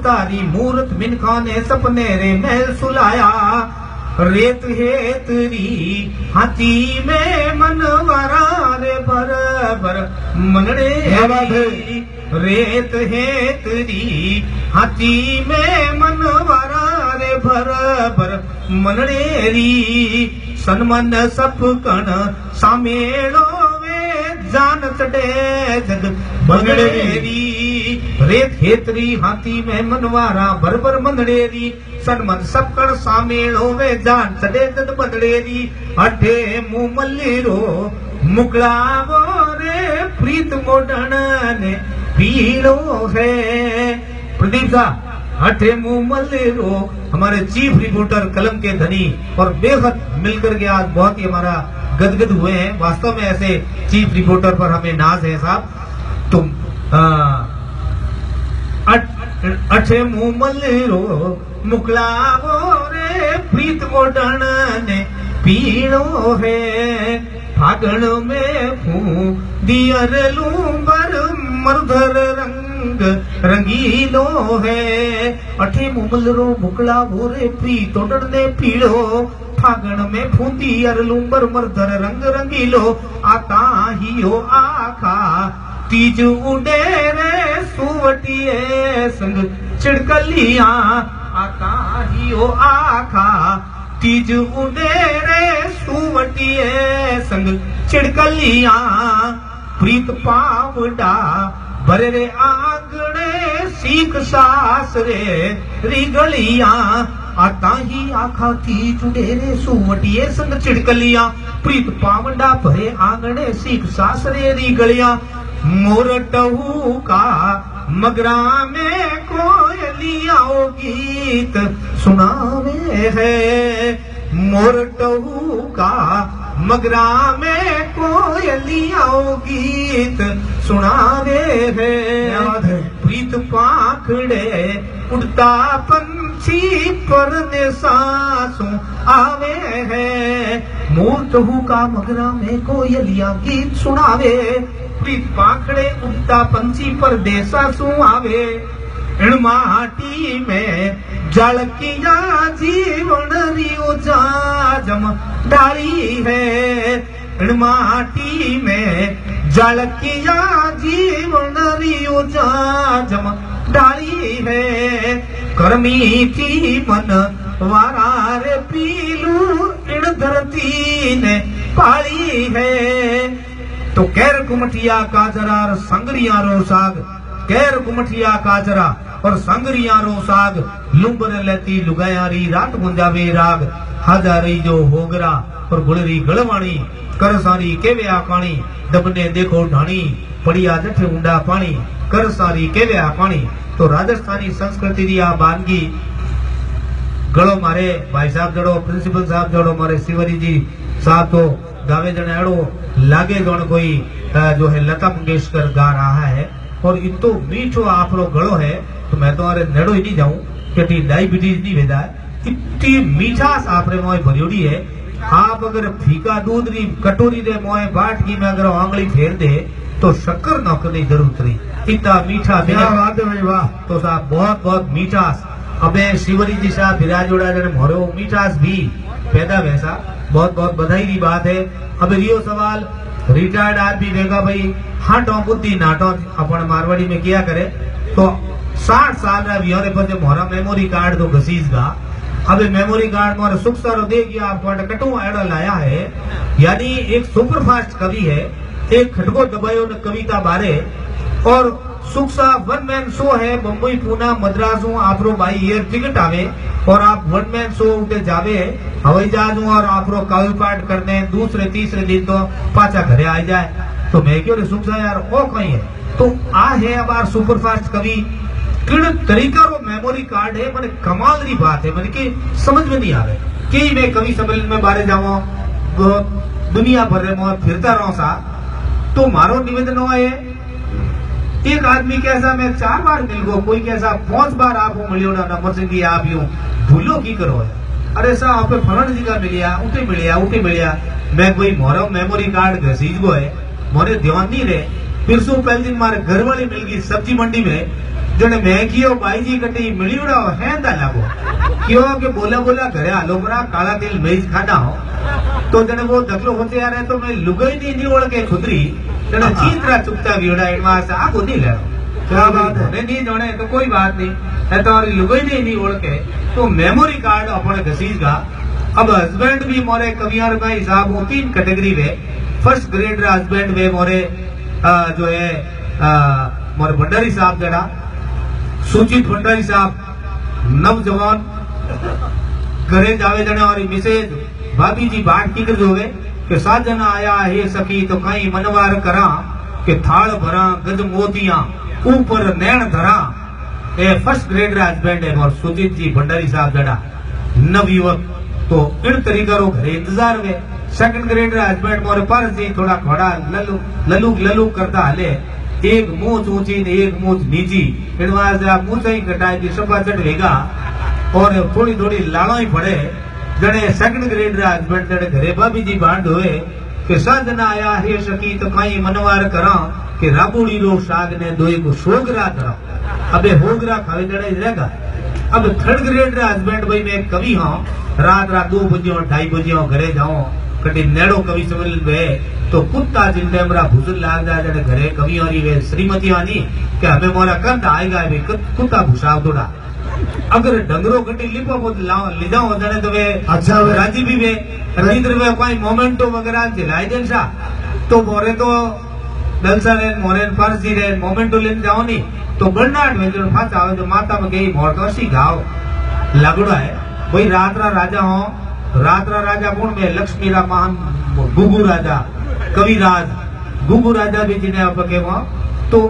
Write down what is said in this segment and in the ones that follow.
तारी मूरत मिनखा ने सपने रे महल सुलाया। रेत है तेरी हाथी में मनवारा रे भर भर मनड़े रेत है तेरी हाथी में मनवारा रे भर भर मनड़ेरी सनमन सप कण सामेलो जान चढ़े जग बंगड़ेरी रेत हेतरी हाथी में मनवारा भर मंदड़ेरी सनमन सबकड़ सामेल होवे जान चढ़े जग बंगड़ेरी अठे मुंह मल्लीरो मुकलावो रे प्रीत मोडन ने पीलो है। प्रदीप साहब अठे मुंह मल्लीरो हमारे चीफ रिपोर्टर कलम के धनी और बेहद मिलकर के आज बहुत ही हमारा गदगद हुए हैं। वास्तव में ऐसे चीफ रिपोर्टर पर हमें नाज है साहब। तुम अठे मुंह मल्लीरो मुकलावो रे प्रीत मोडन ने पीड़ो है। फागण में फू दियर लूंबर मरधर रंग रंगीलो है। अठे मुंह मल्लीरो मुकलावो रे प्रीत मोडन ने पीड़ो फागण में फूंदी अरलूंबर मरधर रंग रंगीलो। आता हियो आखा तीज उड़े रे सुवटिए संग चिड़कलिया। आता हियो आखा तीज उड़े रे सुवटिए संग चिड़कलिया। प्रीत पावडा भरे रे आंगणे सीख सास रे रिगलिया। आता ही आखा थी जुड़े रे सुवटिए संग चिड़कलिया। प्रीत पावंडा भरे आंगणे सीख सासरे री गलिया। मोरटहू का मगरा में कोयलिया गीत सुनावे है। मोरटहू का मगरा में कोयलिया गीत सुनावे है। प्रीत पाखड़े उड़ता पंछी पर सासों आवे है। मोरटहू का मगरा में कोयलिया गीत सुनावे। प्रीत पाखड़े उड़ता पंछी पर सासू आवे। इन माटी में जलकिया जीवन रियो जाजम डाली है। इन माटी में जलकिया जीवन रियो जाजम डाली है। कर्मी थी मन वारा रे पीलू इन धरती ने पाली है। तो कैर कुमठिया काजरा और संगरिया रो साग। कैर कुमठिया काजरा और संगरिया रो साग। लुंबर लेती लुगायारी रात गुंजावे राग। हजारी जो होगरा और गुड़री गलवाणी। करसारी केवे आकाणी दबने देखो ढाणी। पड़िया जठे ऊंडा पानी करसारी केवे आकाणी। तो राजस्थानी संस्कृति री आ वानगी गड़ो मारे भाई साहब जड़ो प्रिंसिपल साहब जड़ो मारे शिवरी जी साहब तो गावे जने अड़ो लागे जण कोई जो है लता मंगेशकर गा रहा है। और इतो मीठो आपरो गड़ो है तो मैं तो अरे नेड़ो ही नहीं जाऊं कि डायबिटीज नहीं भेदा है। इतनी मीठास आपरे मोए भरियोड़ी है। आप अगर फीका दूध री कटोरी रे मोए बाट की में अगर आंगली फेर दे तो शक्कर नौकरी जरूरत रही। इतना मीठा वाह। तो साहब बहुत बहुत मीठास। अबे शिवरी जी साहब विराजोड़ा जन मोरो मीठास भी पैदा वैसा बहुत बहुत बधाई की बात है। अब रियो सवाल रिटायर्ड आदमी देगा भाई हाटो बुद्धि नाटो अपन मारवाड़ी में किया करे तो 60 साल रा वियोरे पर मोरा मेमोरी कार्ड तो घसीज गा। अब मेमोरी कार्ड मोरा सुख सारो दे गया आपको कटू एड़ा लाया है। यानी एक सुपरफास्ट कवि है। एक खटको दबायो न कविता बारे और सुख सा वन मैन शो है। मुंबई पूना मद्रास आपरो बाई एयर टिकट आवे और आप वन मैन शो उठे जावे हवाई जहाज और आपरो काव्य पाठ करने दूसरे तीसरे दिन तो पाचा घरे आ जाए। तो मैं क्यों सुख सा यार ओ कहीं है तो आ है अब आर सुपरफास्ट कवि किन तरीका रो मेमोरी कार्ड है। मैंने कमाल की बात है मैंने कि समझ में नहीं आ रहे कि मैं कवि सम्मेलन में बारे जाऊं दुनिया भर में फिरता रहो सा। तो मारो निवेदन हो है एक आदमी कैसा मैं 4 बार मिल गो कोई कैसा 5 बार आपको मिलियो ना नंबर सिंह की आप यूं भूलो की करो है। अरे सा आप फलन जी का मिलिया उठे मिलिया मैं कोई मोरो मेमोरी कार्ड घसीज गो है मोरे ध्यान नहीं रहे। फिर सो पहले दिन मारे घर वाली मिल गई सब्जी मंडी में जने मैं कियो बाई जी कटी मिलियोड़ा है दा लागो क्यों के बोला बोला घरे आलो बरा काला तिल मेज खाना हो तो जने वो दखलो होते आ रहे तो मैं लुगाई नहीं ओढ़ के खुदरी जने चीतरा चुपता विड़ा इनवा से आ नहीं ले क्या बात है नहीं जोड़े तो कोई बात नहीं है तो और लुगाई नहीं ओढ़ के तो मेमोरी कार्ड अपने घसीज का अब हस्बैंड भी मोरे कवियार भाई साहब वो 3 कैटेगरी में फर्स्ट ग्रेड हस्बैंड वे मोरे जो है मोरे भंडारी साहब जरा सूचित भंडारी साहब नवजवान घरे जावे जने और मिसेज भाभी जी बाट की कर जोवे के साजन आया है सखी तो कहीं मनवार करा के थाल भरा गज मोतिया ऊपर नैन धरा ए फर्स्ट ग्रेड हस्बैंड है और सुजीत जी भंडारी साहब जड़ा नवयुवक तो इन तरीका रो घरे इंतजार में सेकंड ग्रेड हस्बैंड मोरे पास जी थोड़ा घोड़ा ललू ललू करता हले एक मूछ ऊंची ने एक मूछ नीची इनवाज मूछ ही कटाई की सफा चढ़ेगा और थोड़ी थोड़ी लालो ही पड़े जड़े सेकंड ग्रेड हस्बैंड जड़े घरे भाभी जी बांध हुए के साजना आया है सखी तो कहीं मनवार करा के राबुड़ी रो साग ने दोई को सोगरा करा अबे होगरा खावे जड़े रहेगा अब थर्ड ग्रेड हस्बैंड भाई मैं कवि हूँ रात 2 बजे 2:30 बजे घरे जाऊं कटी नेड़ो कवि समझ वे तो कुत्ता जिन टेमरा भूसल लाग जाए जड़े घरे कवि और वे श्रीमती आनी के हमें मोरा कंत आएगा भाई कुत्ता भूसाव थोड़ा अगर डंगरो कटी लिपो को ले जाओ जने तो वे अच्छा राजी भी वे रजिंद्र वे कोई मोमेंटो वगैरह दिलाई देन सा तो मोरे तो दलसा रे मोरे फर्ज जी रे मोमेंटो लेन जाओ नी तो बर्नाड में जो फाचा आवे जो माता में गई मोर तो सी गाओ लगड़ा है भाई रात्रा राजा हो रात्रा राजा कौन में लक्ष्मी रा महान गुगु राजा कविराज गुगु राजा भी जिन्हें आप के वहां तो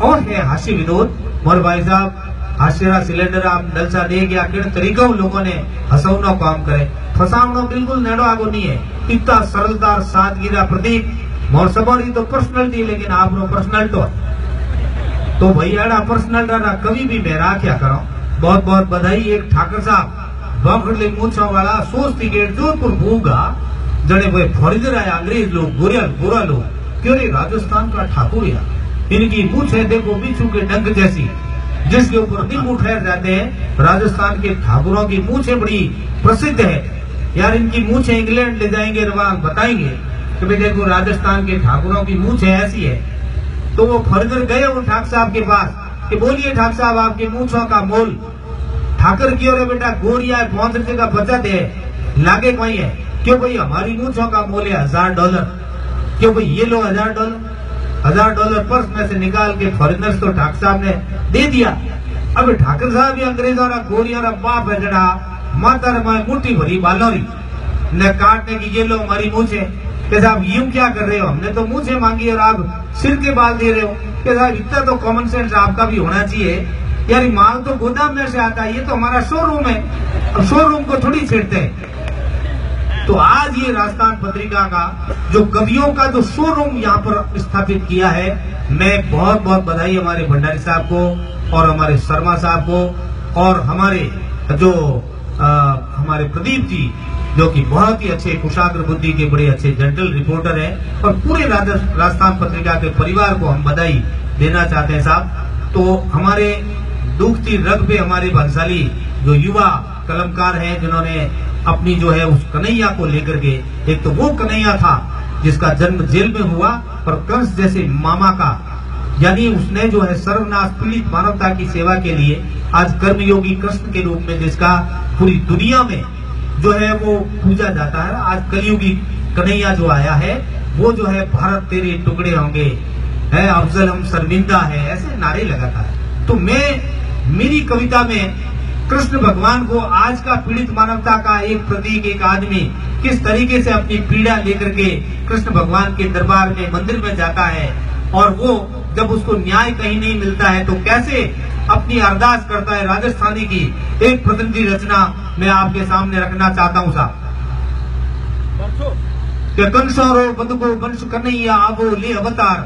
और है हास्य विनोद मोर भाई साहब हास्यरा सिलेंडर आप दलसा दे गया किन तरीका लोगों ने हंसौना काम करे फसावना बिल्कुल नेड़ो आगो नहीं है इतना सरलता सादगीरा प्रतीक मोर सबरी तो पर्सनलिटी लेकिन आप नो पर्सनल तो भैया पर्सनल रहा कभी भी मैं राख्या करो बहुत बहुत बधाई एक ठाकर साहब बाखड़ले मूछा वाला सोचती गेट जोधपुर भूगा जड़े वे फौरिदर आया अंग्रेज लोग गोरा लोग क्यों राजस्थान का ठाकुर या इनकी मूछ है देखो बिच्छू के डंक जैसी जिसके ऊपर नींबू ठहर जाते हैं राजस्थान के ठाकुरों की मूछे बड़ी प्रसिद्ध है यार इनकी मूछे इंग्लैंड ले जाएंगे रवान बताएंगे कि भाई देखो राजस्थान के ठाकुरों की मूछे ऐसी है तो वो फौरिदर गए उन ठाकुर साहब के पास कि बोलिए ठाकुर साहब आपकी मूछों का मोल ठाकर की और बेटा गोरिया 5 रुपए का बचत है लागे कोई है क्यों भाई हमारी मूछों का मोल है $1000 क्यों भाई ये लो $1000 पर्स में से निकाल के फॉरेनर्स तो ठाकर साहब ने दे दिया अब ठाकर साहब भी अंग्रेजों का गोरिया और बाप है जड़ा माता रे मुट्ठी भरी बालोरी ने काटने की ये लो हमारी मूछे कि साहब यूं क्या कर रहे हो हमने तो मूछे मांगी और आप सिर के बाल दे रहे हो कि साहब इतना तो कॉमन सेंस आपका भी होना चाहिए यार माल तो गोदाम में से आता है ये तो हमारा शोरूम है अब शोरूम को थोड़ी छेड़ते हैं तो आज ये राजस्थान पत्रिका का जो कवियों का जो शोरूम यहाँ पर स्थापित किया है मैं बहुत बहुत बधाई हमारे भंडारी साहब को और हमारे शर्मा साहब को और हमारे जो हमारे प्रदीप जी जो कि बहुत ही अच्छे कुशाग्र बुद्धि के बड़े अच्छे जनरल रिपोर्टर हैं और पूरे राजस्थान पत्रिका के परिवार को हम बधाई देना चाहते हैं साहब तो हमारे दुखती रग पे हमारे भाग्यशाली जो युवा कलमकार हैं जिन्होंने अपनी जो है उस कन्हैया को लेकर के एक तो वो कन्हैया था जिसका जन्म जेल में हुआ और कंस जैसे मामा का यानी उसने जो है सर्वनाश पीड़ित मानवता की सेवा के लिए आज कर्मयोगी कृष्ण के रूप में जिसका पूरी दुनिया में जो है वो पूजा जाता है आज कलयुगी कन्हैया जो आया है वो जो है भारत तेरे टुकड़े होंगे है अफजल हम शर्मिंदा है ऐसे नारे लगाता है तो मैं मेरी कविता में कृष्ण भगवान को आज का पीड़ित मानवता का एक प्रतीक एक आदमी किस तरीके से अपनी पीड़ा लेकर के कृष्ण भगवान के दरबार में मंदिर में जाता है और वो जब उसको न्याय कहीं नहीं मिलता है तो कैसे अपनी अरदास करता है राजस्थानी की एक प्रतिनिधि रचना मैं आपके सामने रखना चाहता हूँ साहब कंसोरो बदको वंश कन्हैया आवो ले अवतार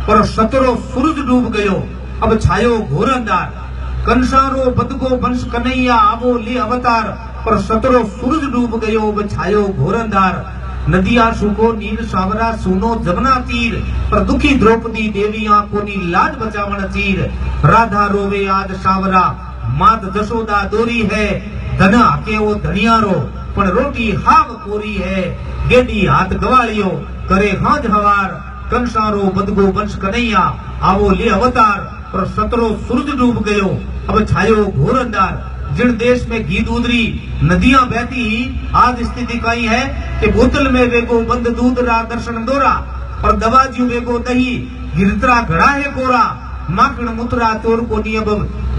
पर सतरो सूरज डूब गयो अब छायो घोर अंधार कंसारो बदको वंश कन्हैया आवो ले अवतार पर सतरो सूरज डूब गयो अब छायो घोर अंधार नदिया सूखो नीर सावरा सुनो जमुना तीर, पर दुखी द्रौपदी देवियां कोनी लाज बचावन तीर। राधा रोवे आज सावरा मात जशोदा दोरी है, धन आके वो धनियारो पण रोटी हाव कोरी है। गेडी हाथ गवालियो करे हांज हवार, कंसारो बदगो वंश कन्हैया आवो ले अवतार। पर सतरो सूरज डूब गयो अब छायो घोर अंधार। जिन देश में घी दूधरी नदियां बहती ही आज स्थिति कई है कि बोतल में वेगो बंद दूध रा दर्शन दोरा, और दवा ज्यू वेगो दही गिरतरा घड़ा है कोरा। माखण मुतरा चोर को नियब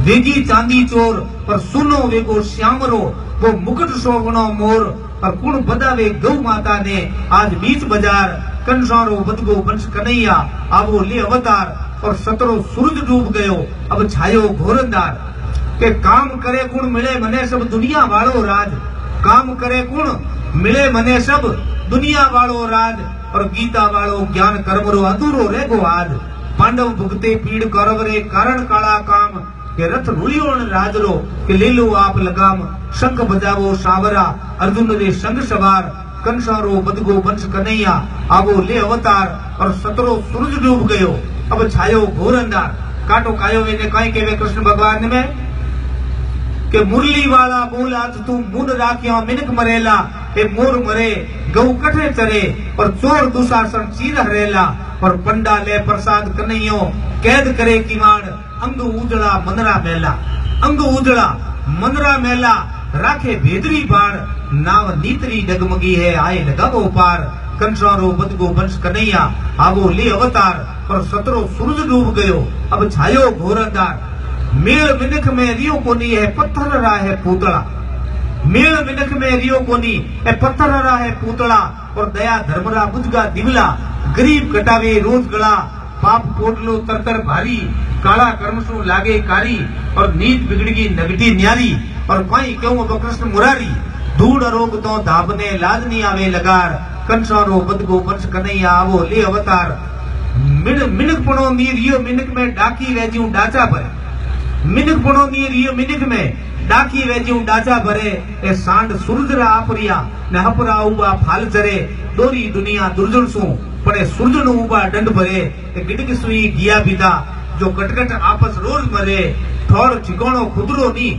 वेगी चांदी चोर, पर सुनो वेगो श्यामरो वो मुकुट शोभनो मोर। और कुण बदावे गौ माता ने आज बीच बाजार, कंसारो बदगो वंश कन्हैया आवो ले अवतार। और सतरो सूरज डूब गयो अब छायो घोर अंधार। के काम करे कुण मिले मने सब दुनिया वालो राज, काम करे कुण मिले मने सब दुनिया वालो राज। और गीता वालो ज्ञान कर्मरो अधूरो रेगो आज। पांडव भुगते पीड़ कौरव रे कारण काला काम, के रथ रुलियो राजरो के ले लो आप लगाम। शंख बजावो सावरा अर्जुन रे संग सवार, कंसारो बदगो वंश कन्हैया आवो ले अवतार। और सतरो सूरज डूब गयो अब छायो घोर अंधार। काटो कायो वेने कई केवे कृष्ण भगवान में के मुरली वाला बोला तू मुन राखिया मिनक मरेला। ए मोर मरे गऊ कठे चरे, और चोर दुशासन चीर हरेला। और पंडा ले प्रसाद कन्हैयो कैद करे किवाड़, अंग उजड़ा मनरा मेला। अंग उजड़ा मनरा मेला राखे भेदरी बाण, नाव नीतरी डगमगी है आए लगावो पार। कंसारो बदगो वंश कन्हैया आवो ले अवतार। और सतरो सूरज डूब गयो अब छायो घोर अंधार। मेल मिनख में रियो कोनी है पत्थर रा है पूतला, मेल मिनख में रियो कोनी है पत्थर रा है पूतला। और दया धर्मरा बुझगा दिवला, गरीब कटावे रोज गला। पाप पोटलो तरतर भारी, काला कर्म सु लागे कारी। और नीत बिगड़गी नगटी न्यारी, और कई क्यों अब कृष्ण मुरारी। धूड़ रोग तो धाबने लाजनी आवे लगार, कंसारो बदगो वंश कन्हैया आवो ले अवतार। मिनक पणो नीर यो मिनक में डाकी वेज्यू डाचा भरे, मिनक पणो नीर यो मिनक में डाकी वेज्यू डाचा भरे। ए सांड सूरज रा आपरिया ने हपरा उबा फाल चरे, दोरी दुनिया दुर्जन सु पड़े सूरज नु उबा दंड भरे। ए गिटक सुई गिया बिता जो कटकट आपस रोज मरे। थोड़ ठिकाणो खुदरो नी,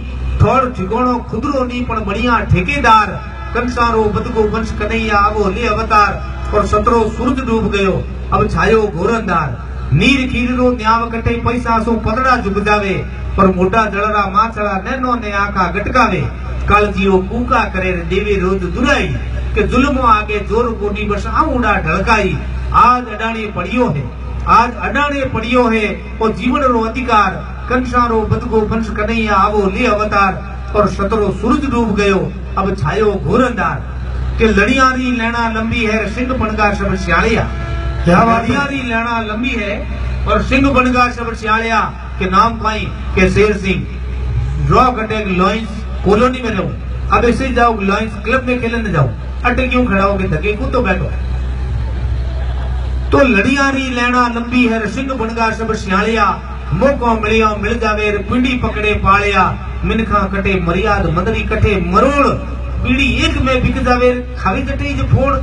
थोड़ ठिकाणो खुदरो नी पण बढ़िया ठेकेदार। कंसारो बदगो वंश कन्हैया आवो ले अवतार। और सतरो सूरज डूब गयो अब छायो घोर अंधार। नीर खीरो न्याव कटे पैसा सो पदड़ा जुग जावे, पर मोटा जड़रा माछड़ा नैनो ने आका गटकावे। कालजीओ कूका करे देवे रोज दुराई, के जुल्मो आगे जोर कोनी बस आऊंडा ढलकाई। आज अडाणे पड़ियो है, आज अडाणे पड़ियो है और जीवन रो अधिकार। कंसारो बदगो वंश कन्हैया आवो ले अवतार। और सतरो सूरज डूब गयो अब छायो घोर अंधार। के लड़ियारी लेना लंबी है सिंह बनगा सब सियालिया, क्या लड़ियारी लेना लंबी है और सिंह बनगा सब सियालिया। के नाम पाई के Sher Singh raw कटेग lion's colony में रहूं। अब ऐसे जाओ लॉइंस क्लब में खेलने जाओ, अटे क्यों खड़ा होगे धके को तो बैठो। तो लड़ियारी लेना लंबी है सिंह बनगा सब सियालिया। मौको मिलिया मिल जावे पिंडी पकड़े पालिया। मिनखा कटे मर्याद मंदरी कटे मरोड़, पीड़ी एक में बिक जावे खावी कटे जो फोड़।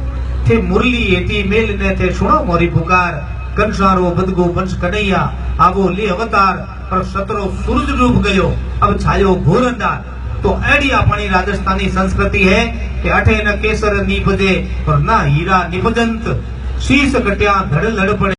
थे मुरली एटी मेल ने थे सुनो मोरी पुकार। कंसारो बदगो वंश कन्हैया आवो ले अवतार। और सतरो सूरज डूब गयो अब छायो घोर अंधार। तो ऐडी अपनी राजस्थानी संस्कृति है कि अठे न केसर निपजे और न हीरा निपजंत। शीश कट्या धड़ लड़ पड़े।